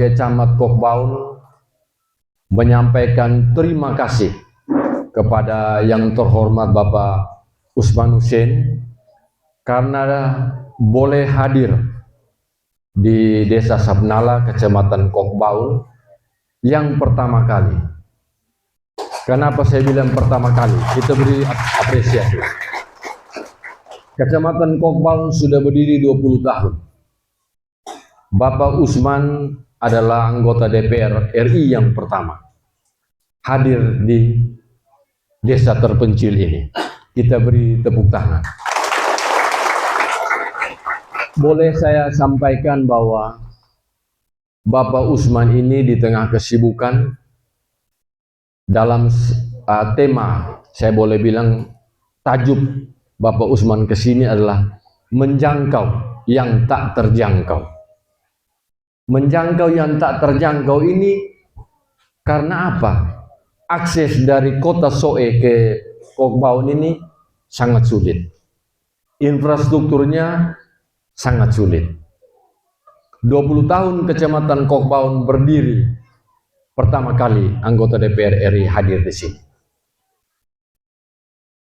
sebagai camat Kokbaun menyampaikan terima kasih kepada yang terhormat Bapak Usman Hussein karena boleh hadir di Desa Sabnala, Kecamatan Kokbaun yang pertama kali. Kenapa saya bilang pertama kali? Kita beri apresiasi. Kecamatan Kokbaun sudah berdiri 20 tahun. Bapak Usman adalah anggota DPR RI yang pertama hadir di desa terpencil ini. Kita beri tepuk tangan. Boleh saya sampaikan bahwa Bapak Usman ini di tengah kesibukan dalam tema, saya boleh bilang tajuk Bapak Usman kesini adalah menjangkau yang tak terjangkau. Menjangkau yang tak terjangkau ini karena apa? Akses dari kota Soe ke Kokbaun ini sangat sulit. Infrastrukturnya sangat sulit. 20 tahun Kecamatan Kokbaun berdiri, pertama kali anggota DPR RI hadir di sini.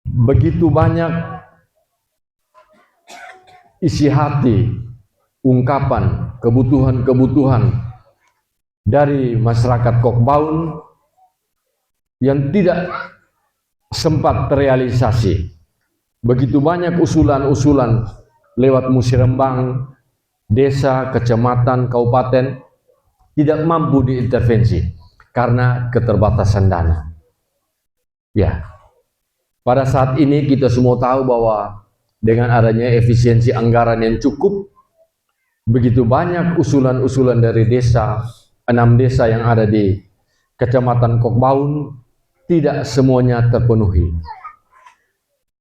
Begitu banyak isi hati, ungkapan, kebutuhan-kebutuhan dari masyarakat Kokbaun yang tidak sempat terrealisasi. Begitu banyak usulan-usulan lewat musyawarah desa, kecamatan, kabupaten tidak mampu diintervensi karena keterbatasan dana. Ya, pada saat ini kita semua tahu bahwa dengan adanya efisiensi anggaran yang cukup, begitu banyak usulan-usulan dari desa, 6 desa yang ada di Kecamatan Kokbaun, tidak semuanya terpenuhi.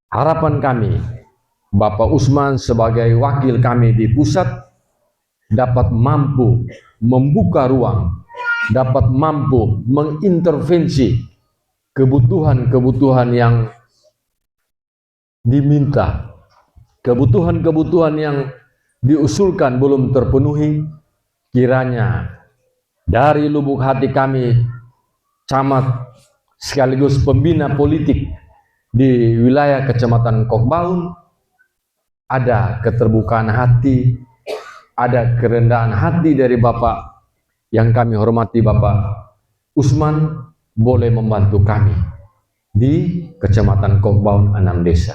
Harapan kami, Bapak Usman sebagai wakil kami di pusat dapat mampu membuka ruang, dapat mampu mengintervensi kebutuhan-kebutuhan yang diminta, kebutuhan-kebutuhan yang diusulkan belum terpenuhi. Kiranya dari lubuk hati kami, camat sekaligus pembina politik di wilayah Kecamatan Kokbaun, ada keterbukaan hati, ada kerendahan hati dari Bapak yang kami hormati, Bapak Usman, boleh membantu kami di Kecamatan Kokbaun 6 desa.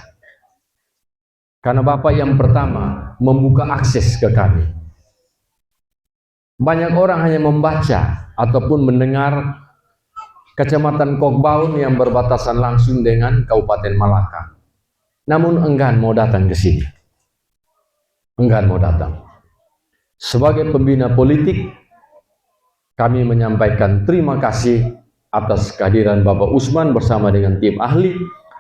Karena Bapak yang pertama membuka akses ke kami. Banyak orang hanya membaca ataupun mendengar Kecamatan Kokbaun yang berbatasan langsung dengan Kabupaten Malaka, namun enggan mau datang ke sini. Enggan mau datang. Sebagai pembina politik, kami menyampaikan terima kasih atas kehadiran Bapak Usman bersama dengan tim ahli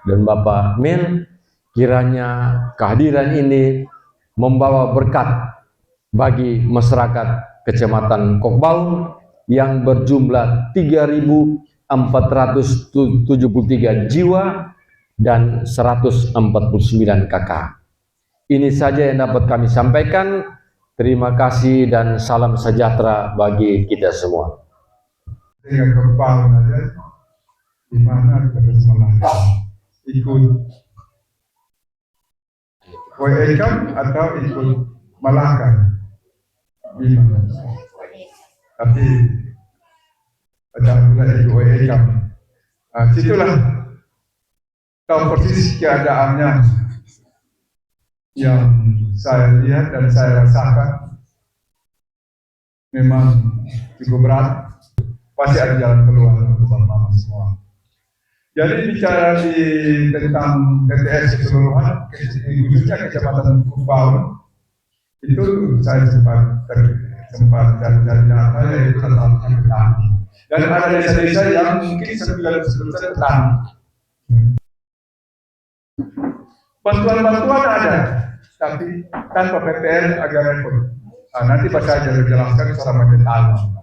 dan Bapak Mel. Kiranya kehadiran ini membawa berkat bagi masyarakat Kecamatan Kokbaun yang berjumlah 3.473 jiwa dan 149 KK. Ini saja yang dapat kami sampaikan. Terima kasih dan salam sejahtera bagi kita semua. Dengan Kokbaun aja, di mana kita semangat ikut WECAM atau ikut Malaka, di mana? Tapi ada pula ikut WECAM. Situlah tahu persis keadaannya yang saya lihat dan saya rasakan memang cukup berat. Pasti ada jalan keluar untuk bersama semua. Jadi bicara tentang TTS keseluruhan, khususnya Kecamatan Kokbaun, itu saya sempat cari data, yaitu tentang petani. Dan ada desa-desa yang mungkin 90% petani. Bantuan-bantuan ada, tapi tanpa PTN agak repot. Nanti Pak saya jelaskan sama petani.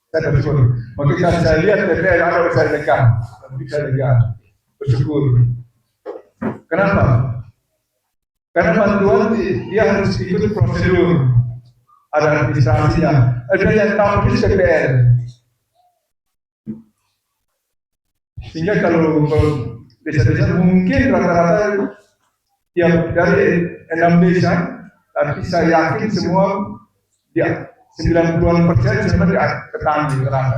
Saya bersyukur. Mungkin saya lihat PTN ada saya dekat, tapi saya dekat. Bersyukur. Kenapa? Karena bantuan dia harus ikut prosedur. ada administrasinya, ada yang tahu persis PPL. Sehingga kalau desa-desa mungkin rata-rata yang dari 6 desa, tapi saya yakin semua dia 90% sebenarnya petani rata.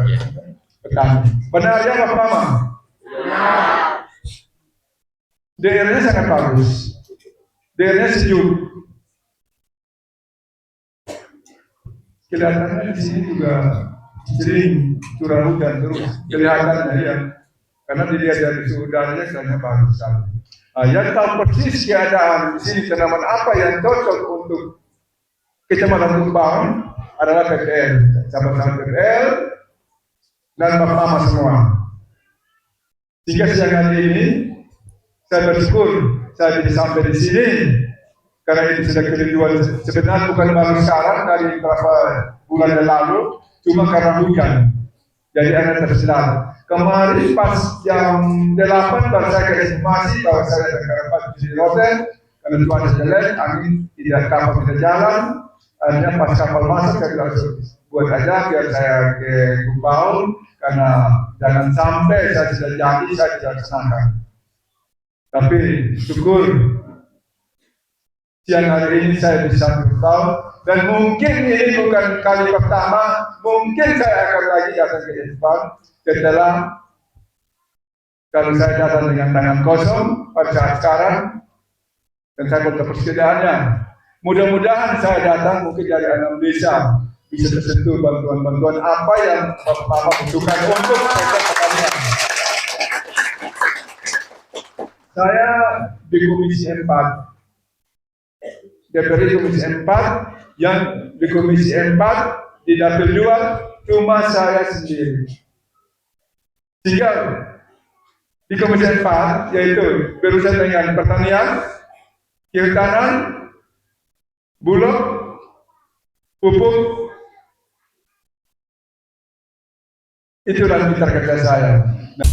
Petani. Benar ya Pak Mama? Daerahnya sangat bagus. Daerahnya sejuk. Kelihatannya di sini juga sering curah hujan terus. Kelihatannya ya. Karena dilihat dari suhu udaranya sangat bagus sekali. Nah, yang tahu persis keadaan di sini tanaman apa yang cocok untuk Kecamatan Tumbang adalah PPL, sahabat-sahabat PPL dan Bapak Mama semua. Sehingga siang hari ini saya bersyukur saya bisa sampai di sini karena ini sudah kedua sebenarnya bukan baru sekarang dari beberapa bulan yang lalu, cuma karena hujan. Jadi anak tersedak. Kemarin pas jam 8 baru saya kasih informasi bahwa saya ada kerabat di hotel karena cuaca jelek, angin tidak kapal bisa jalan. Akhirnya pas kapal masuk saya bilang buat aja biar saya ke Kumpaul karena jangan sampai saya sudah jadi saya tidak senangkan. Tapi syukur siang hari ini saya bisa beritahu dan mungkin ini bukan kali pertama, mungkin saya akan lagi datang ke Jepang setelah kalau saya datang dengan tangan kosong pada saat sekarang dan saya butuh persediaannya. Mudah-mudahan saya datang mungkin dari 6 desa bisa tersentuh bantuan-bantuan apa yang Bapak butuhkan untuk sektor pertanian. Saya di Komisi 4, DPR Komisi 4, yang di Komisi 4 di Dapil 2 cuma saya sendiri. Sehingga di Komisi 4 yaitu berurusan dengan pertanian, kehutanan, bulog, pupuk, itulah mitra kerja saya. Nah,